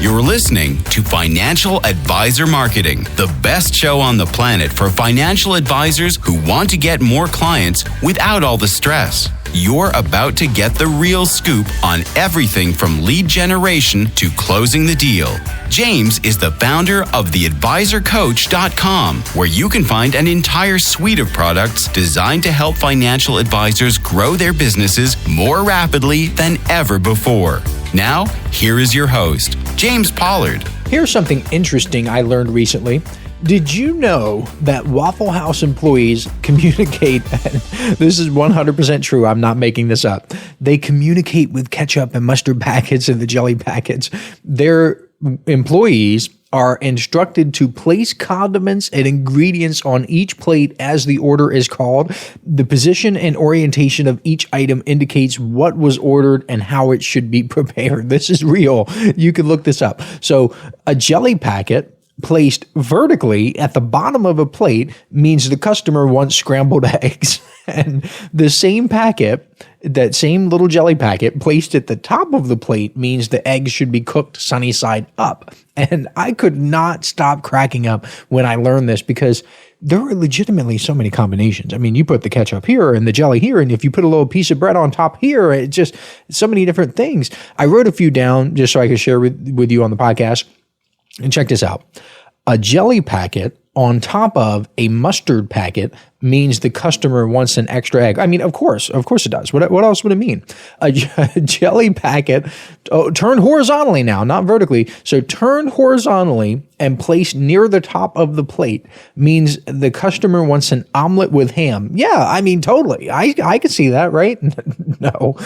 You're listening to Financial Advisor Marketing, the best show on the planet for financial advisors who want to get more clients without all the stress. You're about to get the real scoop on everything from lead generation to closing the deal. James is the founder of theadvisorcoach.com, where you can find an entire suite of products designed to help financial advisors grow their businesses more rapidly than ever before. Now, here is your host, James Pollard. Here's something interesting I learned recently. Did you know that Waffle House employees communicate, this is 100% true, I'm not making this up, they communicate with ketchup and mustard packets and the jelly packets. Their employees are instructed to place condiments and ingredients on each plate as the order is called. The position and orientation of each item indicates what was ordered and how it should be prepared. This is real. You can look this up. So a jelly packet placed vertically at the bottom of a plate means the customer wants scrambled eggs. And the same packet, that same little jelly packet placed at the top of the plate means the eggs should be cooked sunny side up. And I could not stop cracking up when I learned this because there are legitimately so many combinations. I mean, you put the ketchup here and the jelly here, and if you put a little piece of bread on top here, it's just so many different things. I wrote a few down just so I could share with you on the podcast. And check this out. A jelly packet on top of a mustard packet means the customer wants an extra egg. I mean, of course it does. What else would it mean? A jelly packet, turn horizontally now, not vertically. So turn horizontally and place near the top of the plate means the customer wants an omelet with ham. Yeah, I mean, totally. I could see that, right? No.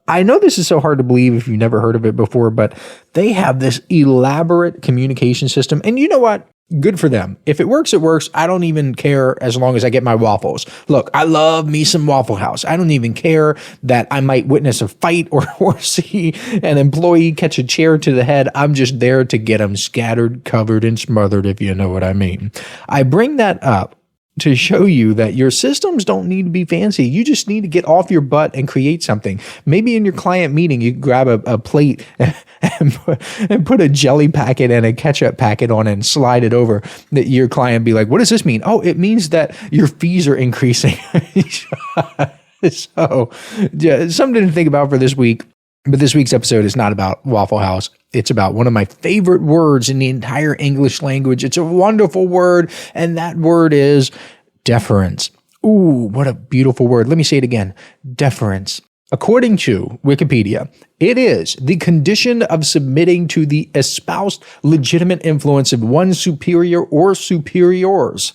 I know this is so hard to believe if you've never heard of it before, but they have this elaborate communication system. And you know what? Good for them. If it works, it works. I don't even care as long as I get my waffles. Look, I love me some Waffle House. I don't even care that I might witness a fight or see an employee catch a chair to the head. I'm just there to get them scattered, covered, and smothered, if you know what I mean. I bring that up to show you that your systems don't need to be fancy. You just need to get off your butt and create something. Maybe in your client meeting, you grab a plate and put a jelly packet and a ketchup packet on it and slide it over. That your client be like, what does this mean? Oh, it means that your fees are increasing. So, yeah, something to think about for this week. But this week's episode is not about Waffle House. It's about one of my favorite words in the entire English language. It's a wonderful word, and that word is deference. Ooh, what a beautiful word. Let me say it again. Deference. According to Wikipedia, it is the condition of submitting to the espoused legitimate influence of one superior or superiors.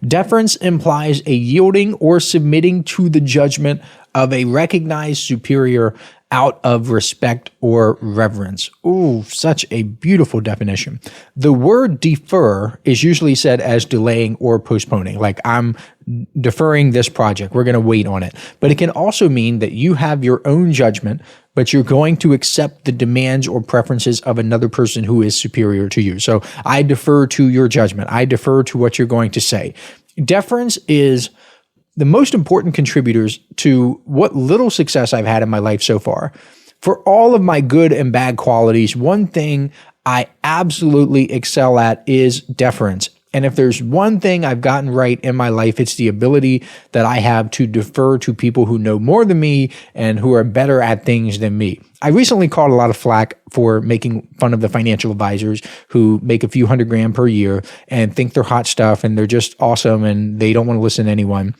Deference implies a yielding or submitting to the judgment of a recognized superior out of respect or reverence. Ooh, such a beautiful definition. The word defer is usually said as delaying or postponing, like I'm deferring this project. We're going to wait on it. But it can also mean that you have your own judgment, but you're going to accept the demands or preferences of another person who is superior to you. So I defer to your judgment. I defer to what you're going to say. Deference is the most important contributors to what little success I've had in my life so far. For all of my good and bad qualities, one thing I absolutely excel at is deference. And if there's one thing I've gotten right in my life, it's the ability that I have to defer to people who know more than me and who are better at things than me. I recently caught a lot of flack for making fun of the financial advisors who make a few $100,000 per year and think they're hot stuff and they're just awesome and they don't want to listen to anyone.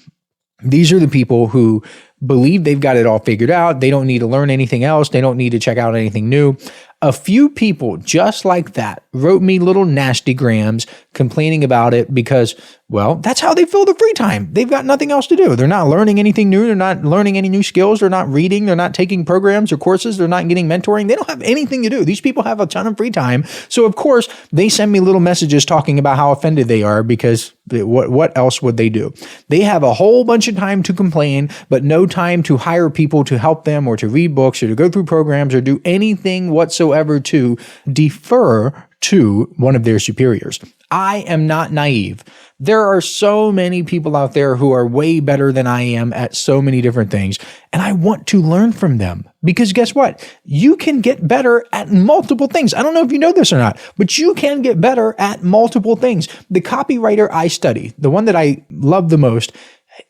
These are the people who believe they've got it all figured out. They don't need to learn anything else. They don't need to check out anything new. A few people just like that wrote me little nastygrams complaining about it because, well, that's how they fill their free time. They've got nothing else to do. They're not learning anything new. They're not learning any new skills. They're not reading. They're not taking programs or courses. They're not getting mentoring. They don't have anything to do. These people have a ton of free time. So, of course, they send me little messages talking about how offended they are because what else would they do? They have a whole bunch of time to complain, but no time to hire people to help them or to read books or to go through programs or do anything whatsoever to defer to one of their superiors. I am not naive. There are so many people out there who are way better than I am at so many different things, and I want to learn from them because guess what? You can get better at multiple things. I don't know if you know this or not, but you can get better at multiple things. The copywriter I study, the one that I love the most,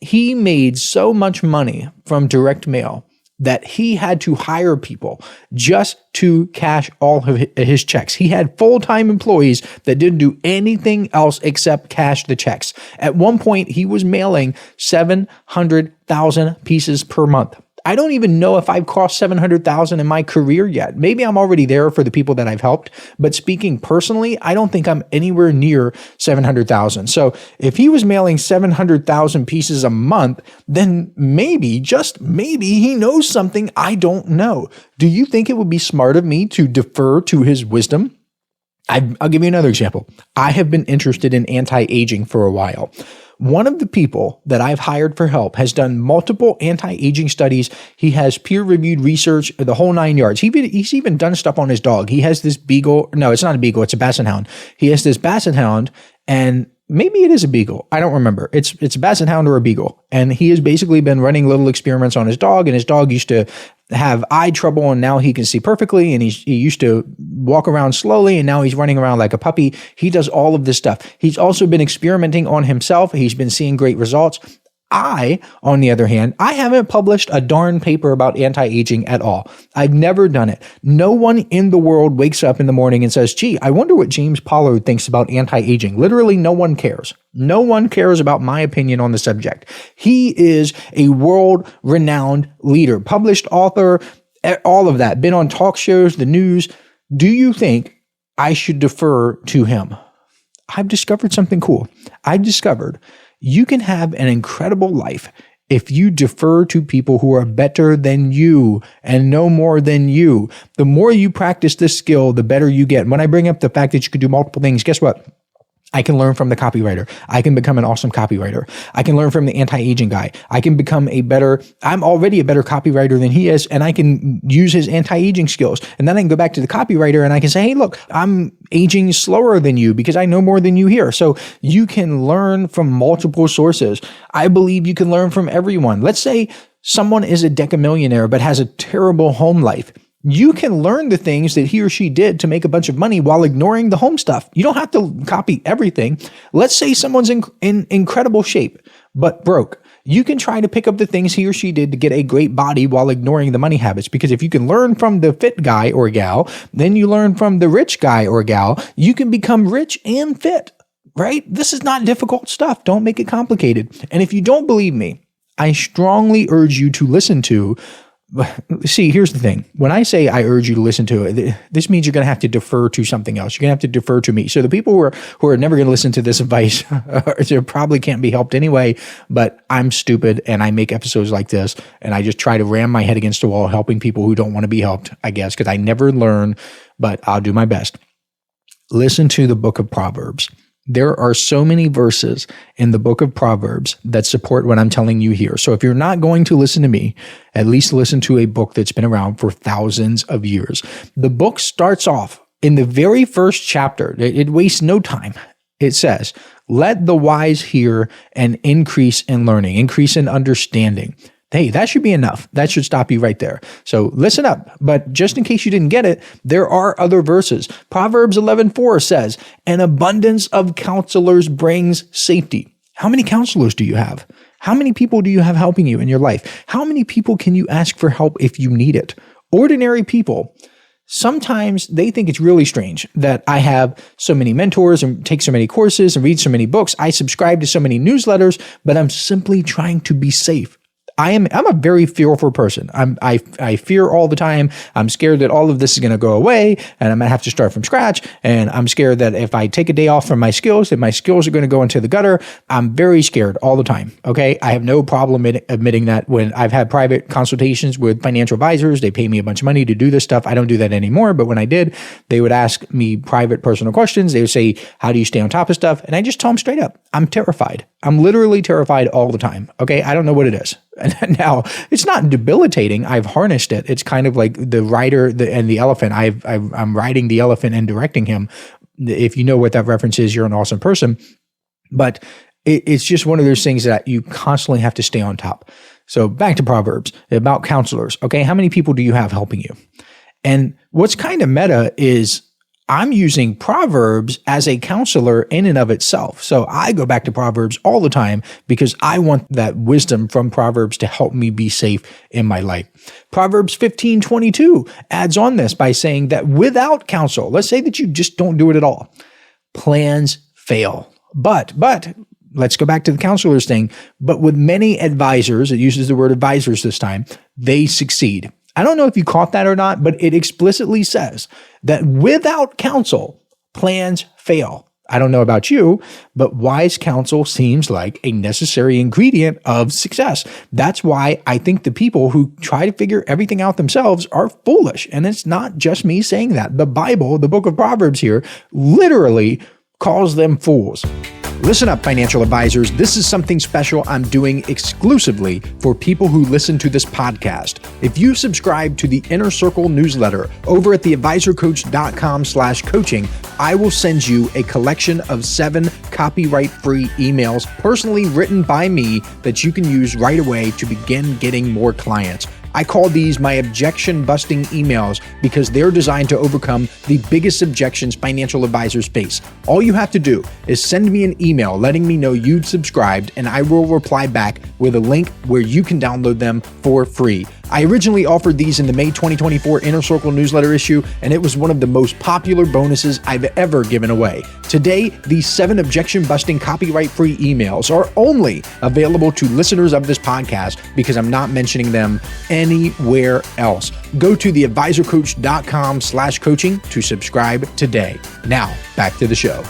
he made so much money from direct mail that he had to hire people just to cash all of his checks. He had full-time employees that didn't do anything else except cash the checks. At one point, he was mailing 700,000 pieces per month. I don't even know if I've crossed 700,000 in my career yet. Maybe I'm already there for the people that I've helped, but speaking personally, I don't think I'm anywhere near 700,000. So if he was mailing 700,000 pieces a month, then maybe, just maybe, he knows something I don't know. Do you think it would be smart of me to defer to his wisdom? I'll give you another example. I have been interested in anti-aging for a while. One of the people that I've hired for help has done multiple anti-aging studies. He has peer-reviewed research, the whole 9 yards. He's even done stuff on his dog. He has this beagle. No, it's not a beagle. It's a basset hound. He has this basset hound, and maybe it is a beagle. I don't remember. It's a basset hound or a beagle. And he has basically been running little experiments on his dog, and his dog used to have eye trouble, and now he can see perfectly, and he used to walk around slowly, and now he's running around like a puppy. He does all of this stuff. He's also been experimenting on himself. He's been seeing great results. I, on the other hand, I haven't published a darn paper about anti-aging at all. I've never done it. No one in the world wakes up in the morning and says, gee, I wonder what James Pollard thinks about anti-aging. Literally, no one cares. No one cares about my opinion on the subject. He is a world-renowned leader, published author, all of that, been on talk shows, the news. Do you think I should defer to him? I've discovered something cool. I've discovered you can have an incredible life if you defer to people who are better than you and know more than you. The more you practice this skill, the better you get. When I bring up the fact that you can do multiple things, guess what? I can learn from the copywriter. I can become an awesome copywriter. I can learn from the anti-aging guy. I can become I'm already a better copywriter than he is, and I can use his anti-aging skills. And then I can go back to the copywriter and I can say, hey, look, I'm aging slower than you because I know more than you here. So you can learn from multiple sources. I believe you can learn from everyone. Let's say someone is a decamillionaire but has a terrible home life. You can learn the things that he or she did to make a bunch of money while ignoring the home stuff. You don't have to copy everything. Let's say someone's in incredible shape, but broke. You can try to pick up the things he or she did to get a great body while ignoring the money habits. Because if you can learn from the fit guy or gal, then you learn from the rich guy or gal, you can become rich and fit, right? This is not difficult stuff. Don't make it complicated. And if you don't believe me, I strongly urge you to listen to. See, here's the thing. When I say I urge you to listen to it, this means you're going to have to defer to something else. You're going to have to defer to me. So the people who are never going to listen to this advice probably can't be helped anyway, but I'm stupid and I make episodes like this and I just try to ram my head against the wall helping people who don't want to be helped, I guess, because I never learn, but I'll do my best. Listen to the book of Proverbs. There are so many verses in the book of Proverbs that support what I'm telling you here. So if you're not going to listen to me, at least listen to a book that's been around for thousands of years. The book starts off in the very first chapter. It wastes no time. It says, let the wise hear and increase in learning, increase in understanding. Hey, that should be enough. That should stop you right there. So listen up. But just in case you didn't get it, there are other verses. Proverbs 11:4 says, an abundance of counselors brings safety. How many counselors do you have? How many people do you have helping you in your life? How many people can you ask for help if you need it? Ordinary people. Sometimes they think it's really strange that I have so many mentors and take so many courses and read so many books. I subscribe to so many newsletters, but I'm simply trying to be safe. I'm a very fearful person. I fear all the time. I'm scared that all of this is going to go away and I'm going to have to start from scratch. And I'm scared that if I take a day off from my skills, that my skills are going to go into the gutter. I'm very scared all the time. Okay. I have no problem admitting that. When I've had private consultations with financial advisors, they pay me a bunch of money to do this stuff. I don't do that anymore. But when I did, they would ask me private personal questions. They would say, how do you stay on top of stuff? And I just tell them straight up, I'm terrified. I'm literally terrified all the time. Okay. I don't know what it is. And now it's not debilitating. I've harnessed it. It's kind of like the rider and the elephant. I'm riding the elephant and directing him. If you know what that reference is, you're an awesome person. But it's just one of those things that you constantly have to stay on top. So back to Proverbs about counselors. Okay, how many people do you have helping you? And what's kind of meta is I'm using Proverbs as a counselor in and of itself. So I go back to Proverbs all the time because I want that wisdom from Proverbs to help me be safe in my life. Proverbs 15:22 adds on this by saying that without counsel, let's say that you just don't do it at all, plans fail. But let's go back to the counselors thing. But with many advisors, it uses the word advisors this time, they succeed. I don't know if you caught that or not, but it explicitly says that without counsel, plans fail. I don't know about you, but wise counsel seems like a necessary ingredient of success. That's why I think the people who try to figure everything out themselves are foolish. And it's not just me saying that. The Bible, the book of Proverbs here, literally calls them fools. Listen up, financial advisors. This is something special I'm doing exclusively for people who listen to this podcast. If you subscribe to the Inner Circle newsletter over at theadvisorcoach.com/coaching, I will send you a collection of 7 copyright-free emails personally written by me that you can use right away to begin getting more clients. I call these my objection-busting emails because they're designed to overcome the biggest objections financial advisors face. All you have to do is send me an email letting me know you've subscribed, and I will reply back with a link where you can download them for free. I originally offered these in the May 2024 Inner Circle newsletter issue, and it was one of the most popular bonuses I've ever given away. Today, these 7 objection-busting copyright-free emails are only available to listeners of this podcast because I'm not mentioning them anywhere else. Go to theadvisorcoach.com/coaching to subscribe today. Now, back to the show.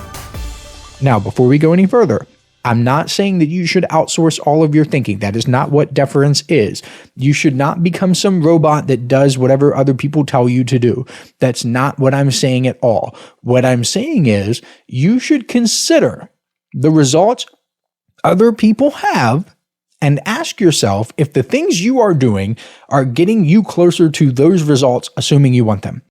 Now, before we go any further, I'm not saying that you should outsource all of your thinking. That is not what deference is. You should not become some robot that does whatever other people tell you to do. That's not what I'm saying at all. What I'm saying is you should consider the results other people have and ask yourself if the things you are doing are getting you closer to those results, assuming you want them.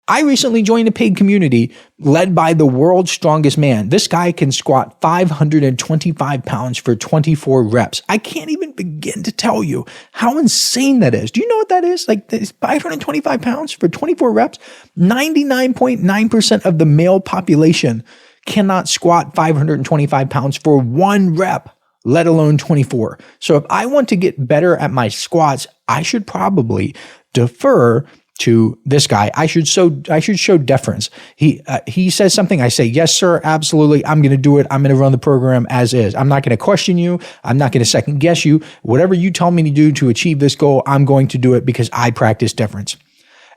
I recently joined a paid community led by the world's strongest man. This guy can squat 525 pounds for 24 reps. I can't even begin to tell you how insane that is. Do you know what that is? Like 525 pounds for 24 reps? 99.9% of the male population cannot squat 525 pounds for 1 rep, let alone 24. So if I want to get better at my squats, I should probably defer to this guy. I should show deference. He says something, I say, yes, sir, absolutely. I'm going to do it. I'm going to run the program as is. I'm not going to question you. I'm not going to second guess you. Whatever you tell me to do to achieve this goal, I'm going to do it because I practice deference.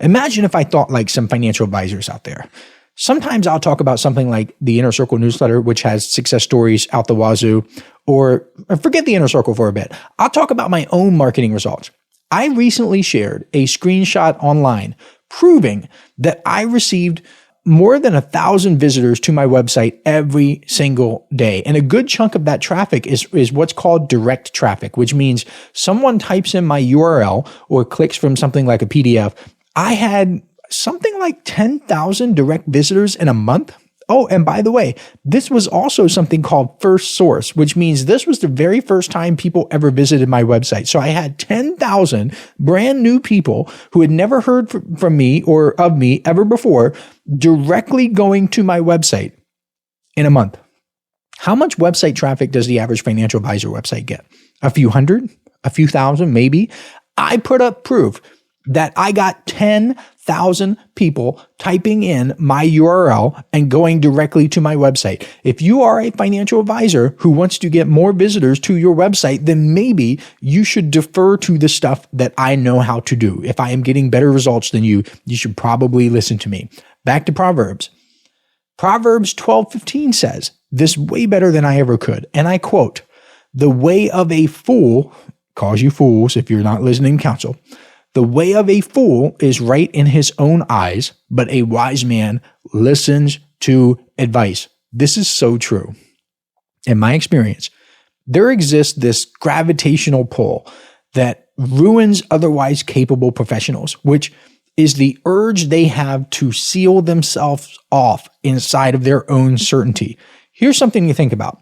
Imagine if I thought like some financial advisors out there. Sometimes I'll talk about something like the Inner Circle newsletter, which has success stories out the wazoo, or forget the Inner Circle for a bit. I'll talk about my own marketing results. I recently shared a screenshot online proving that I received more than 1,000 visitors to my website every single day. And a good chunk of that traffic is what's called direct traffic, which means someone types in my URL or clicks from something like a PDF. I had something like 10,000 direct visitors in a month. Oh, and by the way, this was also something called first source, which means this was the very first time people ever visited my website. So I had 10,000 brand new people who had never heard from me or of me ever before directly going to my website in a month. How much website traffic does the average financial advisor website get? A few hundred, a few thousand, maybe. I put up proof that I got 10,000 people typing in my URL and going directly to my website. If you are a financial advisor who wants to get more visitors to your website, then maybe you should defer to the stuff that I know how to do. If I am getting better results than you, you should probably listen to me. Back to Proverbs. Proverbs 12:15 says this way better than I ever could. And I quote, "The way of a fool," calls you fools if you're not listening to counsel, "the way of a fool is right in his own eyes, but a wise man listens to advice." This is so true. In my experience, there exists this gravitational pull that ruins otherwise capable professionals, which is the urge they have to seal themselves off inside of their own certainty. Here's something to think about.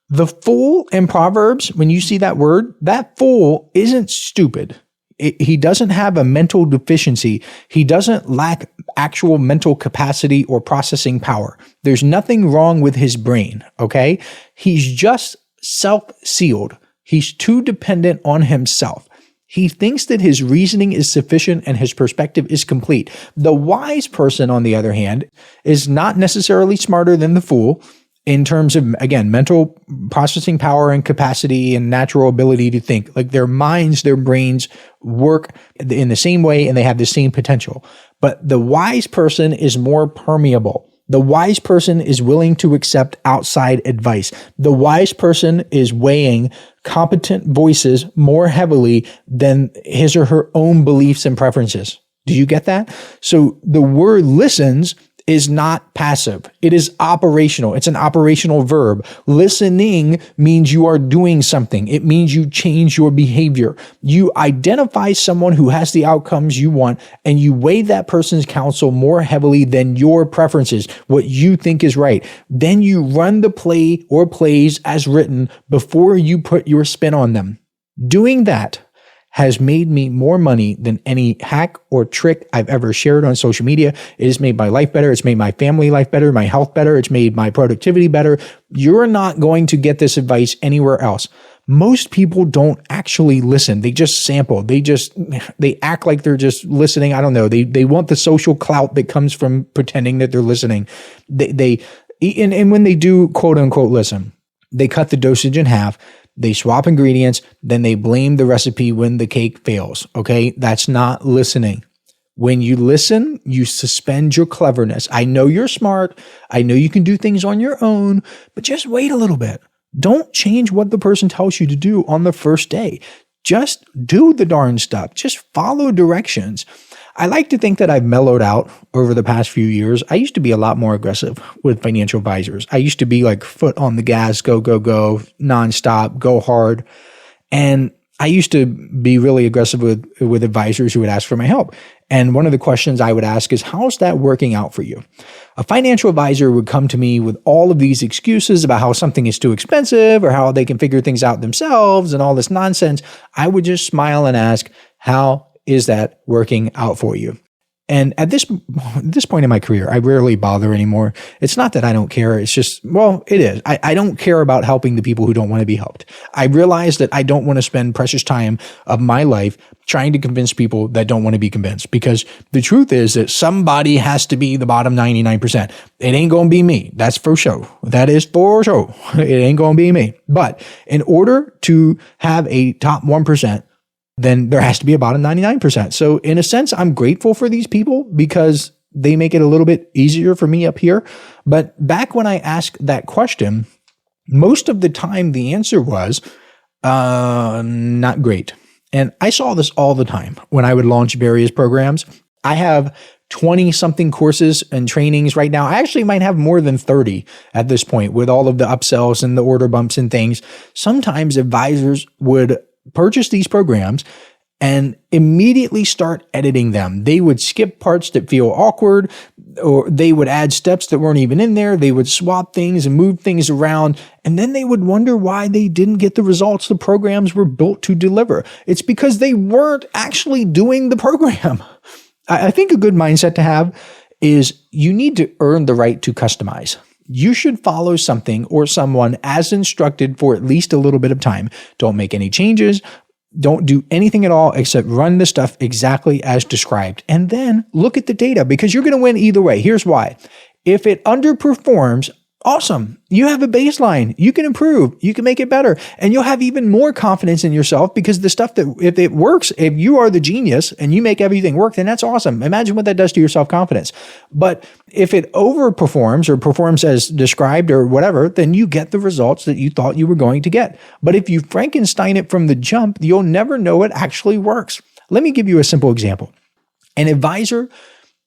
The fool in Proverbs, when you see that word, that fool isn't stupid. He doesn't have a mental deficiency. He doesn't lack actual mental capacity or processing power. There's nothing wrong with his brain, okay? He's just self-sealed. He's too dependent on himself. He thinks that his reasoning is sufficient and his perspective is complete. The wise person, on the other hand, is not necessarily smarter than the fool in terms of, again, mental processing power and capacity and natural ability to think. Like their minds, their brains work in the same way and they have the same potential. But the wise person is more permeable. The wise person is willing to accept outside advice. The wise person is weighing competent voices more heavily than his or her own beliefs and preferences. Do you get that? So the word listens is not passive. It is operational. It's an operational verb. Listening means you are doing something. It means you change your behavior. You identify someone who has the outcomes you want, and you weigh that person's counsel more heavily than your preferences, what you think is right. Then you run the play or plays as written before you put your spin on them. Doing that has made me more money than any hack or trick I've ever shared on social media. It has made my life better. It's made my family life better, my health better. It's made my productivity better. You're not going to get this advice anywhere else. Most people don't actually listen. They just sample. They act like they're just listening. I don't know. They want the social clout that comes from pretending that they're listening. And when they do quote unquote listen, they cut the dosage in half. They swap ingredients, then they blame the recipe when the cake fails, okay? That's not listening. When you listen, you suspend your cleverness. I know you're smart. I know you can do things on your own, but just wait a little bit. Don't change what the person tells you to do on the first day. Just do the darn stuff. Just follow directions. I like to think that I've mellowed out over the past few years. I used to be a lot more aggressive with financial advisors. I used to be like foot on the gas, go, go, go, nonstop, go hard. And I used to be really aggressive with advisors who would ask for my help. And one of the questions I would ask is, how's that working out for you? A financial advisor would come to me with all of these excuses about how something is too expensive or how they can figure things out themselves and all this nonsense. I would just smile and ask, how is that working out for you? And at this point in my career, I rarely bother anymore. It's not that I don't care. It's just, well, it is. I don't care about helping the people who don't want to be helped. I realize that I don't want to spend precious time of my life trying to convince people that don't want to be convinced, because the truth is that somebody has to be the bottom 99%. It ain't going to be me. That's for sure. That is for sure. It ain't going to be me. But in order to have a top 1%, then there has to be a bottom 99%. So in a sense, I'm grateful for these people because they make it a little bit easier for me up here. But back when I asked that question, most of the time the answer was not great. And I saw this all the time when I would launch various programs. I have 20 something courses and trainings right now. I actually might have more than 30 at this point with all of the upsells and the order bumps and things. Sometimes advisors would purchase these programs and immediately start editing them. They would skip parts that feel awkward, or they would add steps that weren't even in there. They would swap things and move things around. And then they would wonder why they didn't get the results the programs were built to deliver. It's because they weren't actually doing the program. I think a good mindset to have is you need to earn the right to customize. You should follow something or someone as instructed for at least a little bit of time. Don't make any changes. Don't do anything at all except run the stuff exactly as described. And then look at the data, because you're going to win either way. Here's why. If it underperforms, awesome. You have a baseline. You can improve. You can make it better. And you'll have even more confidence in yourself, because the stuff that, if it works, if you are the genius and you make everything work, then that's awesome. Imagine what that does to your self-confidence. But if it overperforms or performs as described or whatever, then you get the results that you thought you were going to get. But if you Frankenstein it from the jump, you'll never know it actually works. Let me give you a simple example. An advisor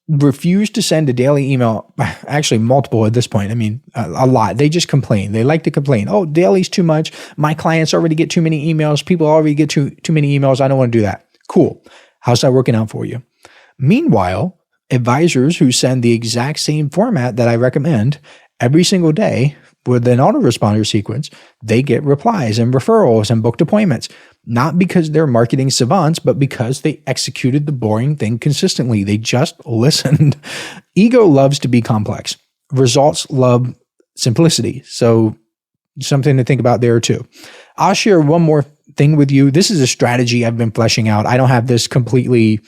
refused to send a daily email, actually multiple at this point. I mean, a lot. They just complain. They like to complain. Oh, daily's too much. My clients already get too many emails. People already get too many emails. I don't want to do that. Cool. How's that working out for you? Meanwhile, advisors who send the exact same format that I recommend every single day with an autoresponder sequence, they get replies and referrals and booked appointments, not because they're marketing savants, but because they executed the boring thing consistently. They just listened. Ego loves to be complex. Results love simplicity. So something to think about there too. I'll share one more thing with you. This is a strategy I've been fleshing out. I don't have this completely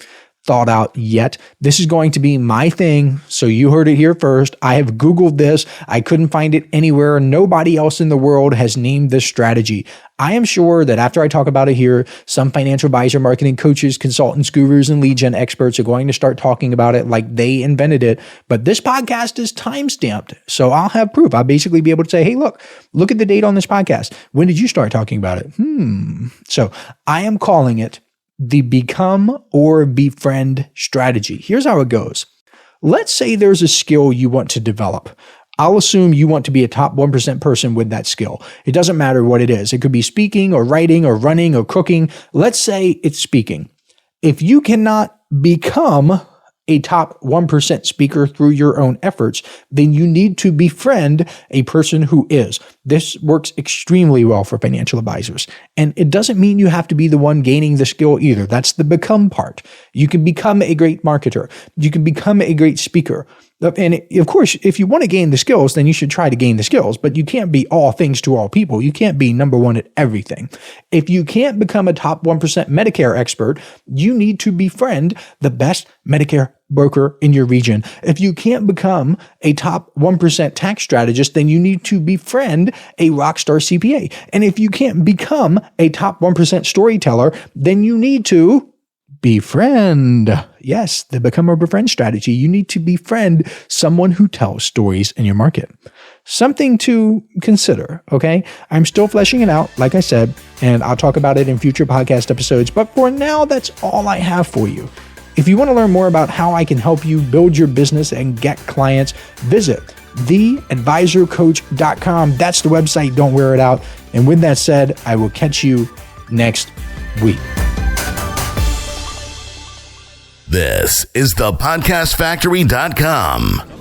thought out yet. This is going to be my thing. So you heard it here first. I have Googled this. I couldn't find it anywhere. Nobody else in the world has named this strategy. I am sure that after I talk about it here, some financial advisor, marketing coaches, consultants, gurus, and lead gen experts are going to start talking about it like they invented it. But this podcast is time-stamped. So I'll have proof. I'll basically be able to say, hey, look at the date on this podcast. When did you start talking about it? So I am calling it the become or befriend strategy. Here's how it goes. Let's say there's a skill you want to develop. I'll assume you want to be a top 1% person with that skill. It doesn't matter what it is. It could be speaking or writing or running or cooking. Let's say it's speaking. If you cannot become a top 1% speaker through your own efforts, then you need to befriend a person who is. This works extremely well for financial advisors. And it doesn't mean you have to be the one gaining the skill either. That's the become part. You can become a great marketer. You can become a great speaker. And of course, if you want to gain the skills, then you should try to gain the skills, but you can't be all things to all people. You can't be number one at everything. If you can't become a top 1% Medicare expert, you need to befriend the best Medicare broker in your region. If you can't become a top 1% tax strategist, then you need to befriend a rockstar CPA. And if you can't become a top 1% storyteller, then you need to befriend. Yes, the become or befriend strategy. You need to befriend someone who tells stories in your market. Something to consider, okay? I'm still fleshing it out, like I said, and I'll talk about it in future podcast episodes. But for now, that's all I have for you. If you want to learn more about how I can help you build your business and get clients, visit theadvisorcoach.com. That's the website. Don't wear it out. And with that said, I will catch you next week. This is thepodcastfactory.com.